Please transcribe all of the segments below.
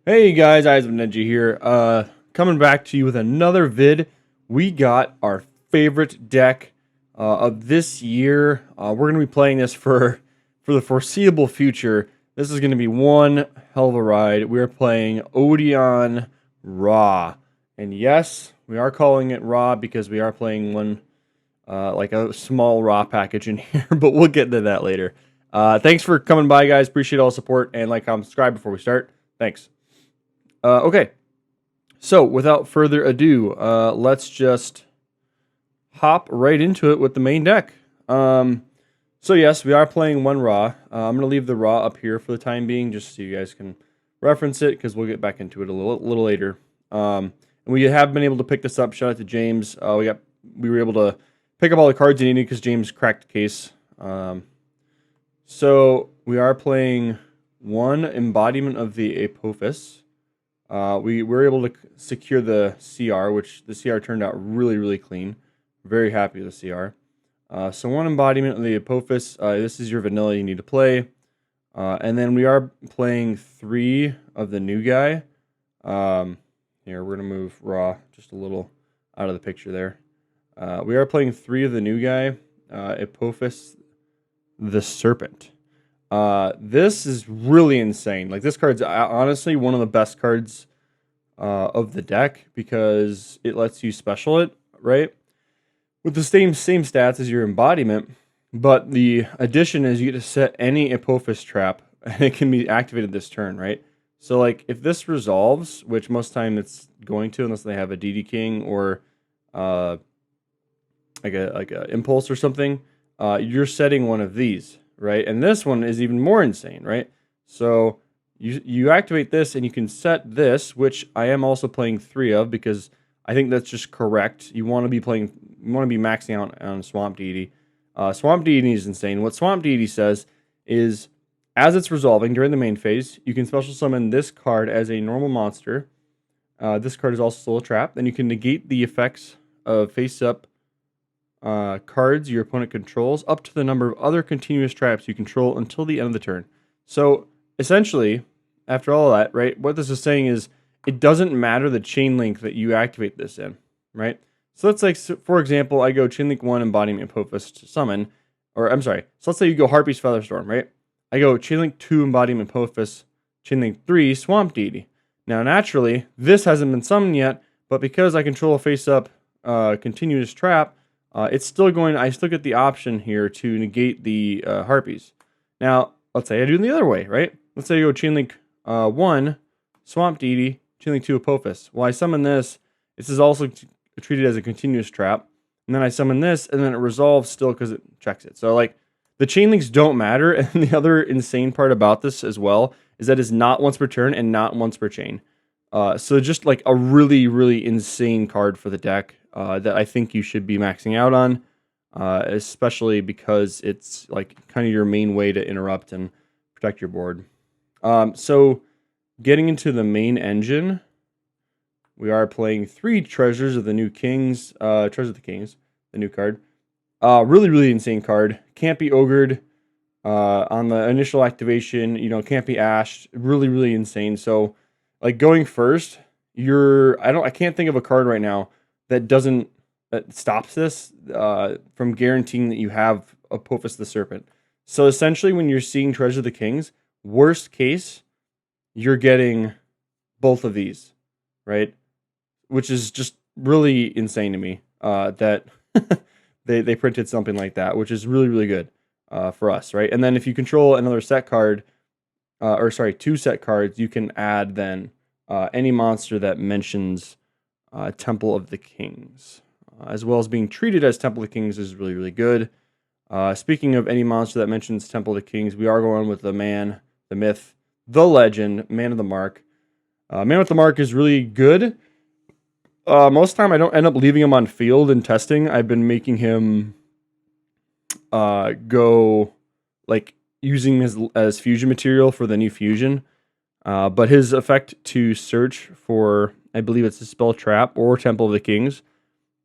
Hey guys, Eyes of Ninja here. Coming back to you with another vid. We got our favorite deck of this year. We're gonna be playing this for the foreseeable future. This is gonna be one hell of a ride. We are playing Odion Raw, and yes, we are calling it Raw because we are playing one like a small Raw package in here. But we'll get into that later. Thanks for coming by, guys. Appreciate all the support and like, comment, subscribe before we start. Thanks. Okay, so without further ado, let's just hop right into it with the main deck. So yes, we are playing one Raw. I'm going to leave the Raw up here for the time being, just so you guys can reference it, because we'll get back into it a little later. And we have been able to pick this up. Shout out to James. We were able to pick up all the cards you needed because James cracked the case. So we are playing one embodiment of the Apophis. We were able to secure the CR, which the CR turned out really clean. Very happy with the CR. So one embodiment of the Apophis. This is your vanilla you need to play. And then we are playing 3 of the new guy. Here, we're going to move Raw just a little out of the picture there. We are playing 3 of the new guy, Apophis the Serpent. This is really insane. Like, this card's honestly one of the best cards of the deck because it lets you special it, right? With the same stats as your embodiment, but the addition is you get to set any Apophis trap and it can be activated this turn, right? So like if this resolves, which most time it's going to unless they have a DD King or like a impulse or something, you're setting one of these. Right, and this one is even more insane, right? So you activate this, and you can set this, which I am also playing 3 of because I think that's just correct. You want to be maxing out on Swamp Deity. Swamp Deity is insane. What Swamp Deity says is, as it's resolving during the main phase, you can special summon this card as a normal monster. This card is also still a trap. Then you can negate the effects of face-up cards your opponent controls up to the number of other continuous traps you control until the end of the turn. So essentially, after all of that, right, what this is saying is it doesn't matter the chain link that you activate this in, right? So let's like, for example, I go chain link 1 embodiment Apophis to summon, or I'm sorry, so let's say you go Harpy's Featherstorm, right? I go chain link 2 embodiment Apophis, chain link 3 Swamp Deity. Now naturally, this hasn't been summoned yet, but because I control a face-up continuous trap, it's still going. I still get the option here to negate the harpies. Now, let's say I do it the other way, right? Let's say I go chain link 1 Swamp Deity, chain link 2 Apophis. Well, I summon this. This is also treated as a continuous trap, and then I summon this, and then it resolves still because it checks it. So like the chain links don't matter. And the other insane part about this as well is that it's not once per turn and not once per chain. So just like a really insane card for the deck. That I think you should be maxing out on, especially because it's like kind of your main way to interrupt and protect your board. So getting into the main engine, we are playing 3 Treasures of the New Kings, Treasure of the Kings, the new card. Really insane card. Can't be ogred on the initial activation. You know, can't be ashed. Really insane. So like going first, I can't think of a card right now that stops this from guaranteeing that you have Apophis the Serpent. So essentially, when you're seeing Treasure of the Kings, worst case, you're getting both of these, right? Which is just really insane to me that they printed something like that, which is really good for us, right? And then if you control another set card, 2 set cards, you can add then any monster that mentions Temple of the Kings, as well as being treated as Temple of the Kings is really good. Speaking of any monster that mentions Temple of the Kings, we are going with the man, the myth, the legend, Man of the Mark. Man with the Mark is really good. Most of the time I don't end up leaving him on field and testing. I've been making him go like using him as fusion material for the new fusion. But his effect to search for, I believe it's a spell trap or Temple of the Kings,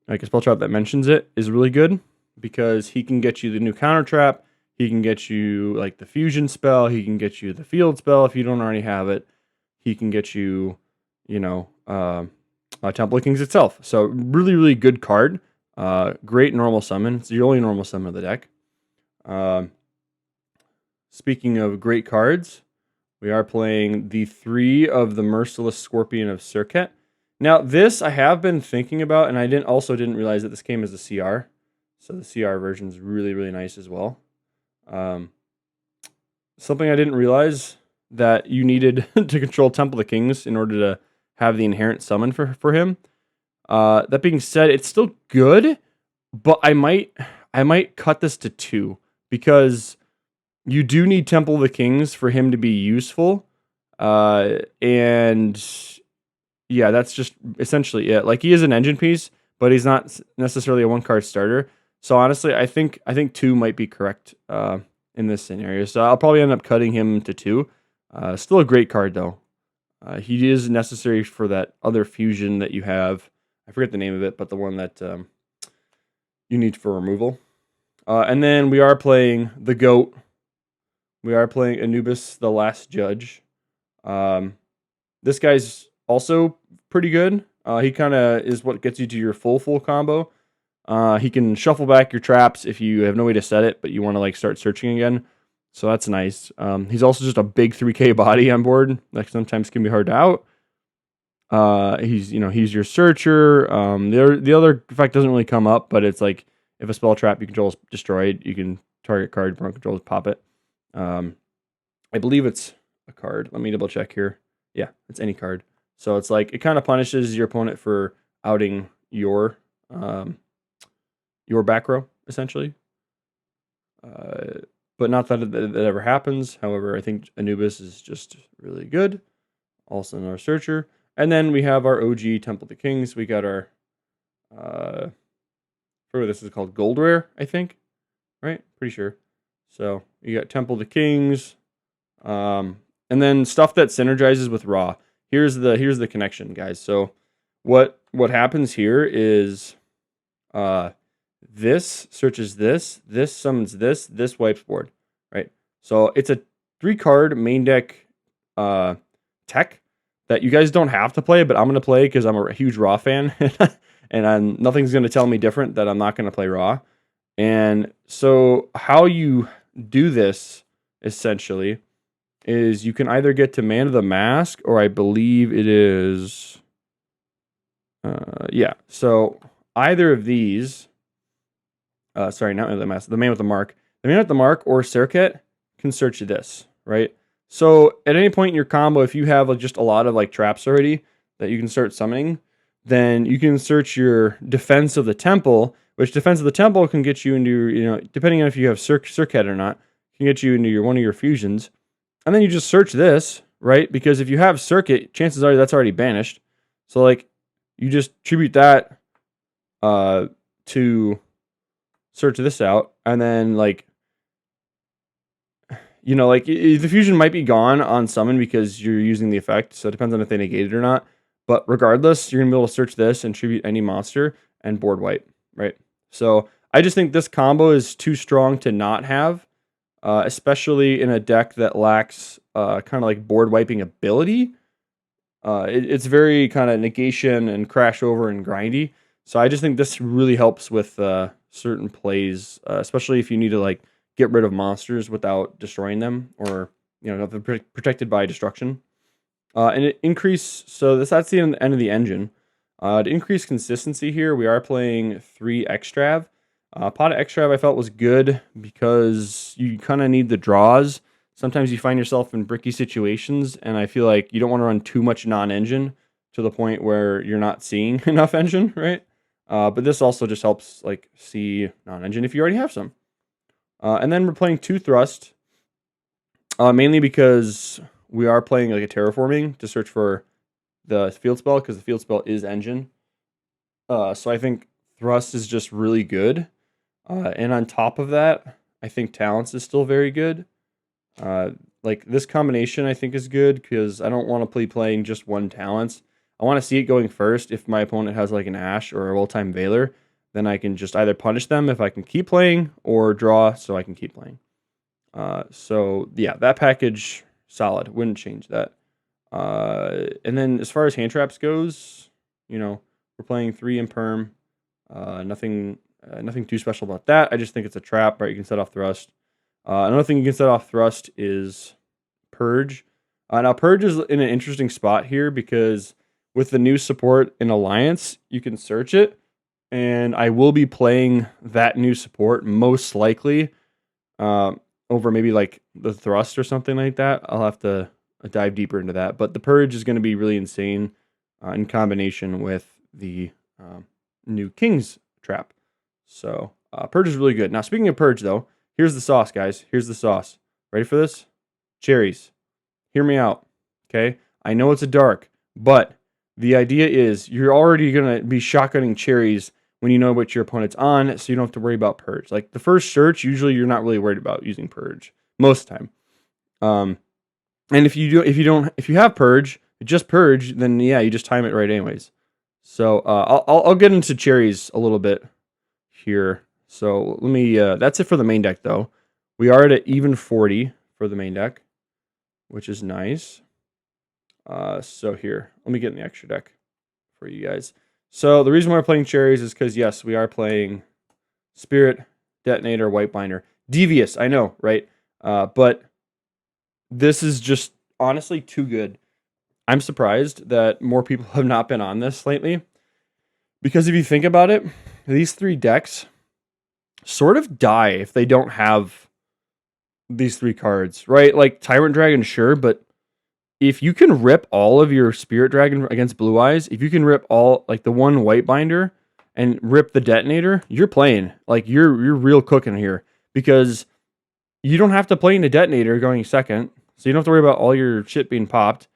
like a spell trap that mentions it, is really good because he can get you the new counter trap. He can get you like the fusion spell. He can get you the field spell if you don't already have it. he can get you, Temple of Kings itself. So really, really good card. Great normal summon. It's the only normal summon of the deck. Speaking of great cards, we are playing the 3 of the Merciless Scorpion of Serket. Now, this I have been thinking about, and I didn't realize that this came as a CR. So the CR version is really, really nice as well. Something I didn't realize that you needed to control Temple of the Kings in order to have the inherent summon for him. That being said, it's still good, but I might cut this to 2 because you do need Temple of the Kings for him to be useful. And yeah, that's just essentially it. Like, he is an engine piece, but he's not necessarily a 1-card starter. So honestly, I think 2 might be correct in this scenario. So I'll probably end up cutting him to 2. Still a great card though. He is necessary for that other fusion that you have. I forget the name of it, but the one that you need for removal. And then we are playing the GOAT. We are playing Anubis, the Last Judge. This guy's also pretty good. He kind of is what gets you to your full combo. He can shuffle back your traps if you have no way to set it, but you want to like start searching again. So that's nice. He's also just a big 3K body on board. Like, sometimes can be hard to out. He's your searcher. The other effect doesn't really come up, but it's like if a spell trap you control is destroyed, you can target card, opponent controls, pop it. I believe it's a card. Let me double check here. Yeah, it's any card. So it's like it kind of punishes your opponent for outing your back row, essentially. But not that that ever happens. However, I think Anubis is just really good. Also in our searcher. And then we have our OG Temple of the Kings. We got our this is called Gold Rare, I think. Right? Pretty sure. So you got Temple of the Kings. And then stuff that synergizes with Raw. Here's the connection, guys. So what happens here is this searches this summons this wipes board, right? So it's a 3-card main deck tech that you guys don't have to play, but I'm going to play because I'm a huge Raw fan, and nothing's going to tell me different that I'm not going to play Raw. And so how you do this, essentially, is you can either get to Man of the Mask, or I believe it is... yeah, so either of these... sorry, not Man of the Mask, the Man with the Mark. The Man with the Mark or Serket can search this, right? So at any point in your combo, if you have just a lot of like traps already that you can start summoning, then you can search your Defense of the Temple, which Defense of the Temple can get you into, depending on if you have Serket or not, can get you into one of your fusions. And then you just search this, right? Because if you have Serket, chances are that's already banished. So like you just tribute that to search this out, and then like the fusion might be gone on summon because you're using the effect, so it depends on if they negate it or not. But regardless, you're gonna be able to search this and tribute any monster and board wipe, right? So I just think this combo is too strong to not have, especially in a deck that lacks kind of like board wiping ability. It's very kind of negation and crash over and grindy. So I just think this really helps with certain plays, especially if you need to like get rid of monsters without destroying them, or if they're protected by destruction. And it so that's the end of the engine. To increase consistency here, we are playing 3 Extrav. Pot of Extrav I felt was good because you kind of need the draws. Sometimes you find yourself in bricky situations, and I feel like you don't want to run too much non-engine to the point where you're not seeing enough engine, right? But this also just helps like see non-engine if you already have some. And then we're playing 2 Thrust, mainly because we are playing like a terraforming to search for the field spell, because the field spell is engine. So I think Thrust is just really good. And on top of that, I think Talents is still very good. Like this combination I think is good because I don't want to be playing just one Talents. I want to see it going first. If my opponent has like an Ash or a Old-Time Veiler, then I can just either punish them if I can keep playing, or draw so I can keep playing. So yeah, that package, solid. Wouldn't change that. And then as far as hand traps goes, you know, we're playing 3 Imperm. Nothing too special about that. I just think it's a trap, right? You can set off Thrust. Another thing you can set off Thrust is Purge. Now, Purge is in an interesting spot here because with the new support in Alliance, you can search it. And I will be playing that new support most likely over maybe like the Thrust or something like that. I'll have to dive deeper into that. But the Purge is going to be really insane in combination with the new King's trap. So Purge is really good. Now, speaking of Purge, though, here's the sauce, guys. Here's the sauce. Ready for this? Cherries. Hear me out, okay? I know it's a dark, but the idea is you're already going to be shotgunning cherries when you know what your opponent's on, so you don't have to worry about Purge. Like, the first search, usually you're not really worried about using Purge, most of the time. And if you have Purge, just Purge, then yeah, you just time it right anyways. So I'll get into cherries a little bit here. So let me, that's it for the main deck though. We are at even 40 for the main deck, which is nice. So here, let me get in the extra deck for you guys. So the reason why we're playing cherries is because yes, we are playing Spirit, Detonator, White Binder. Devious, I know, right? But this is just honestly too good. I'm surprised that more people have not been on this lately. Because if you think about it, these 3 decks sort of die if they don't have these 3 cards, right? Like Tyrant Dragon, sure, but if you can rip all of your Spirit Dragon against Blue Eyes, if you can rip all, like the 1 White Binder and rip the Detonator, you're playing. Like you're real cooking here. Because you don't have to play in a Detonator going second, so you don't have to worry about all your shit being popped.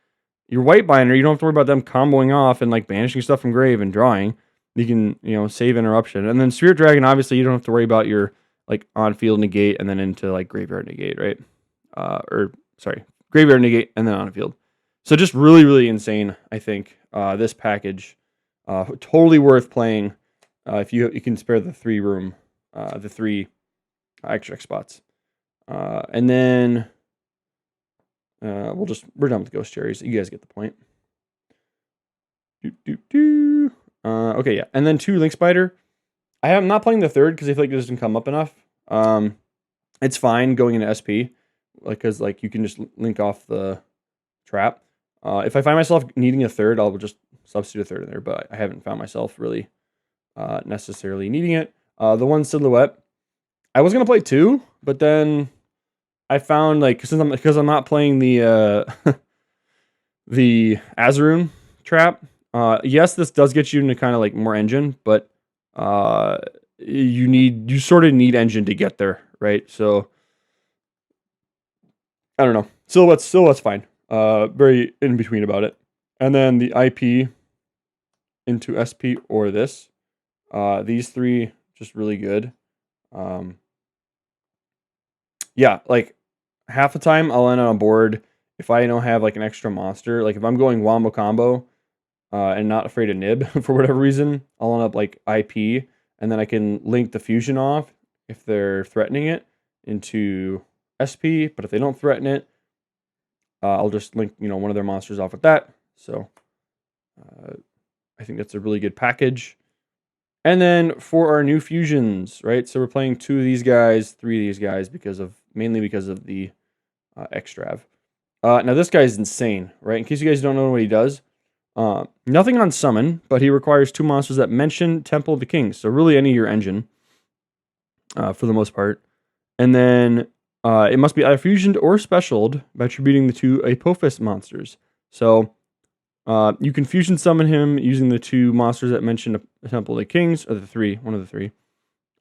Your White Binder, you don't have to worry about them comboing off and like banishing stuff from grave and drawing. You can, save interruption. And then Spirit Dragon, obviously, you don't have to worry about your like on-field negate and then into like graveyard negate, right? Graveyard negate and then on-field. So just really, really insane, I think, this package. Totally worth playing if you can spare the 3 room, the 3 extra spots. And then we're done with Ghost Cherries. You guys get the point. Okay, yeah. And then 2 Link Spider. I am not playing the 3rd because I feel like it doesn't come up enough. It's fine going into SP, because like you can just link off the trap. If I find myself needing a 3rd, I'll just substitute a 3rd in there, but I haven't found myself really necessarily needing it. The 1 Silhouette. I was gonna play 2, but then I found like because I'm not playing the the Azarun trap. Yes, this does get you into kind of like more engine, but you sort of need engine to get there, right? So I don't know. Silhouette's fine. Very in between about it. And then the IP into SP or this. These 3 just really good. Yeah, like half the time I'll end on a board if I don't have like an extra monster. Like if I'm going wombo combo and not afraid of nib for whatever reason, I'll end up like IP, and then I can link the fusion off if they're threatening it into SP. But if they don't threaten it, I'll just link one of their monsters off with that. So I think that's a really good package. And then for our new fusions, right? So we're playing 2 of these guys, 3 of these guys mainly because of the Extrav. Now this guy is insane, right? In case you guys don't know what he does, nothing on summon, but he requires 2 monsters that mention Temple of the Kings. So really any of your engine, for the most part. And then it must be either fusioned or specialed by attributing the 2 Apophis monsters. So you can fusion summon him using the 2 monsters that mention the Temple of the Kings, or the 3, one of the 3.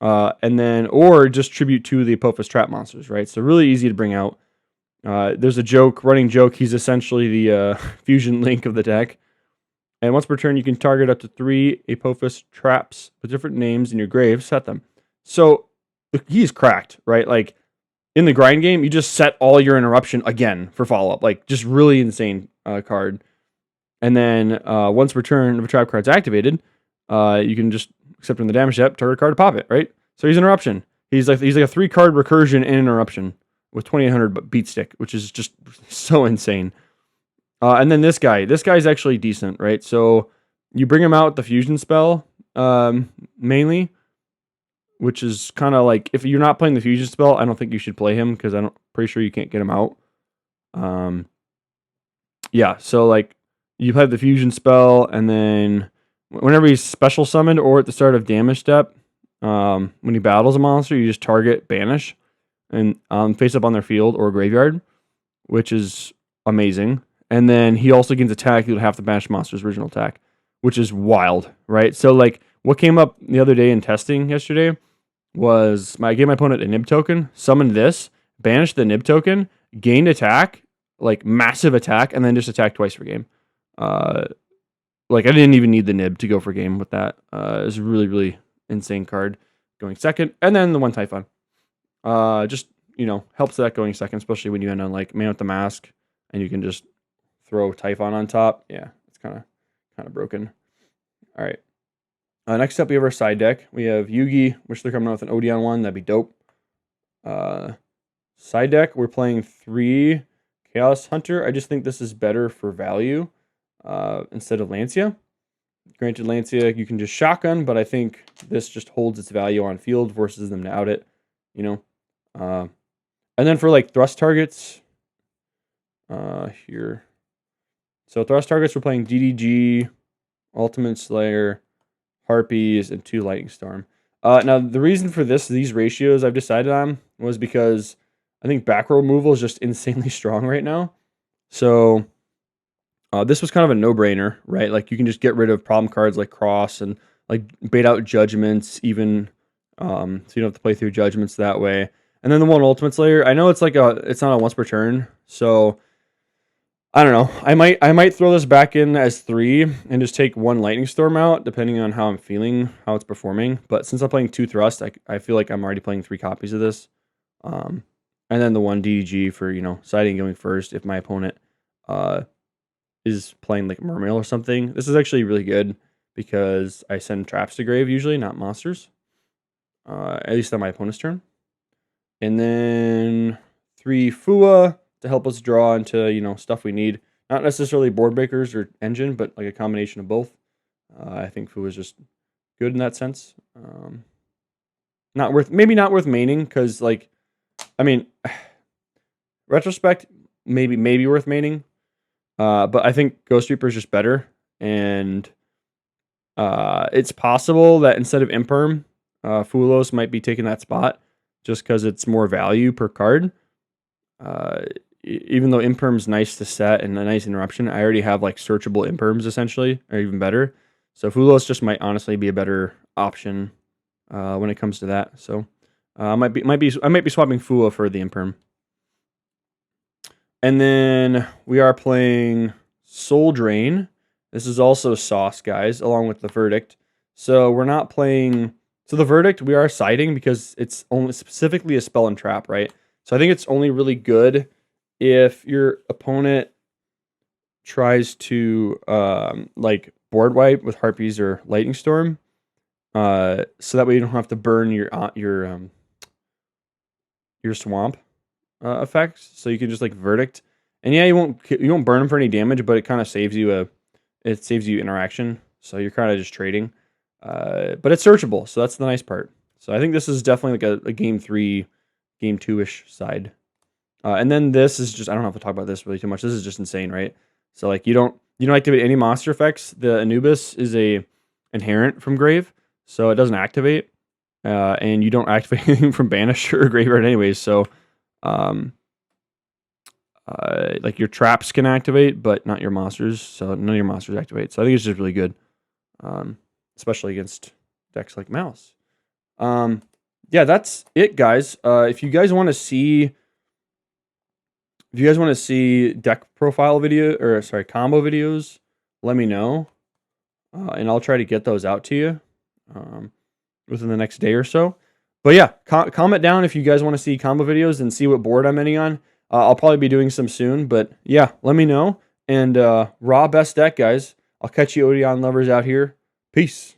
And then, or just tribute 2 of the Apophis trap monsters, right? So really easy to bring out. There's a running joke. He's essentially the fusion link of the deck. And once per turn, you can target up to 3 Apophis traps with different names in your grave, set them. So he's cracked, right? Like in the grind game, you just set all your interruption again for follow-up. Like just really insane card. And then once per turn, if a trap card's activated, you can just accept in the damage step, target card to pop it, right? So he's interruption. He's like a 3-card recursion in interruption with 2800 beat stick, which is just so insane. And then this guy's actually decent, right? So you bring him out with the fusion spell, mainly, which is kind of like, if you're not playing the fusion spell, I don't think you should play him because I'm pretty sure you can't get him out. Yeah, so like you have the fusion spell, and then whenever he's special summoned or at the start of damage step, when he battles a monster, you just target banish and face up on their field or graveyard, which is amazing. And then he also gains attack equal to half the banished monster's original attack, which is wild, right? So like what came up the other day in testing yesterday was I gave my opponent a nib token, summoned this, banished the nib token, gained attack, like massive attack, and then just attack twice per game. Like I didn't even need the nib to go for game with that. It was a really, really insane card going second. And then the one Typhon. Just, helps that going second, especially when you end on like Man with the Mask and you can just throw Typhon on top. Yeah, it's kind of broken. All right. Next up, we have our side deck. We have Yugi, which they're coming out with an Odion one. That'd be dope. Side deck, we're playing 3 Chaos Hunter. I just think this is better for value instead of Lancia. Granted, Lancia, you can just shotgun, but I think this just holds its value on field, forces them to out it, And then for like thrust targets, here. So thrust targets, we're playing DDG, Ultimate Slayer, Harpies, and 2 Lightning Storm. Now, the reason for these ratios I've decided on was because I think back row removal is just insanely strong right now. So this was kind of a no-brainer, right? Like you can just get rid of problem cards like Cross and like bait out Judgments even, so you don't have to play through Judgments that way. And then the one Ultimate Slayer, I know it's it's not a once per turn, so I don't know. I might throw this back in as 3 and just take 1 Lightning Storm out, depending on how I'm feeling, how it's performing. But since I'm playing 2 Thrust, I feel like I'm already playing 3 copies of this. And then the 1 DDG for, siding going first if my opponent is playing like Mermail or something. This is actually really good because I send traps to grave usually, not monsters. At least on my opponent's turn. And then 3 Fua to help us draw into, stuff we need. Not necessarily board breakers or engine, but like a combination of both. I think Fua is just good in that sense. Maybe not worth maining, because retrospect, maybe worth maining. But I think Ghost Reaper is just better. And it's possible that instead of Imperm, Fulos might be taking that spot just because it's more value per card. Even though Imperm's nice to set and a nice interruption, I already have like searchable Imperms essentially, or even better. So Fulos just might honestly be a better option when it comes to that. So I might be swapping Fua for the Imperm. And then we are playing Soul Drain. This is also Sauce, guys, along with the Verdict. So we're not playing. So the Verdict we are siding because it's only specifically a spell and trap, right? So I think it's only really good if your opponent tries to like board wipe with Harpies or Lightning Storm, so that way you don't have to burn your swamp effects. So you can just like Verdict, and yeah, you won't burn them for any damage, but it kind of saves you interaction. So you're kind of just trading, but it's searchable, so that's the nice part. So I think this is definitely like a game 3. Game 2-ish side. And then this is just, I don't have to talk about this really too much. This is just insane, right? So like you don't activate any monster effects. The Anubis is a inherent from Grave, so it doesn't activate. And you don't activate anything from Banish or Graveyard anyways. So like your traps can activate, but not your monsters. So none of your monsters activate. So I think it's just really good. Especially against decks like Mouse. Yeah, that's it, guys. If you guys want to see deck profile combo videos, let me know, and I'll try to get those out to you within the next day or so. But yeah, comment down if you guys want to see combo videos and see what board I'm ending on. I'll probably be doing some soon, but yeah, let me know. And raw best deck, guys. I'll catch you Odion lovers out here. Peace.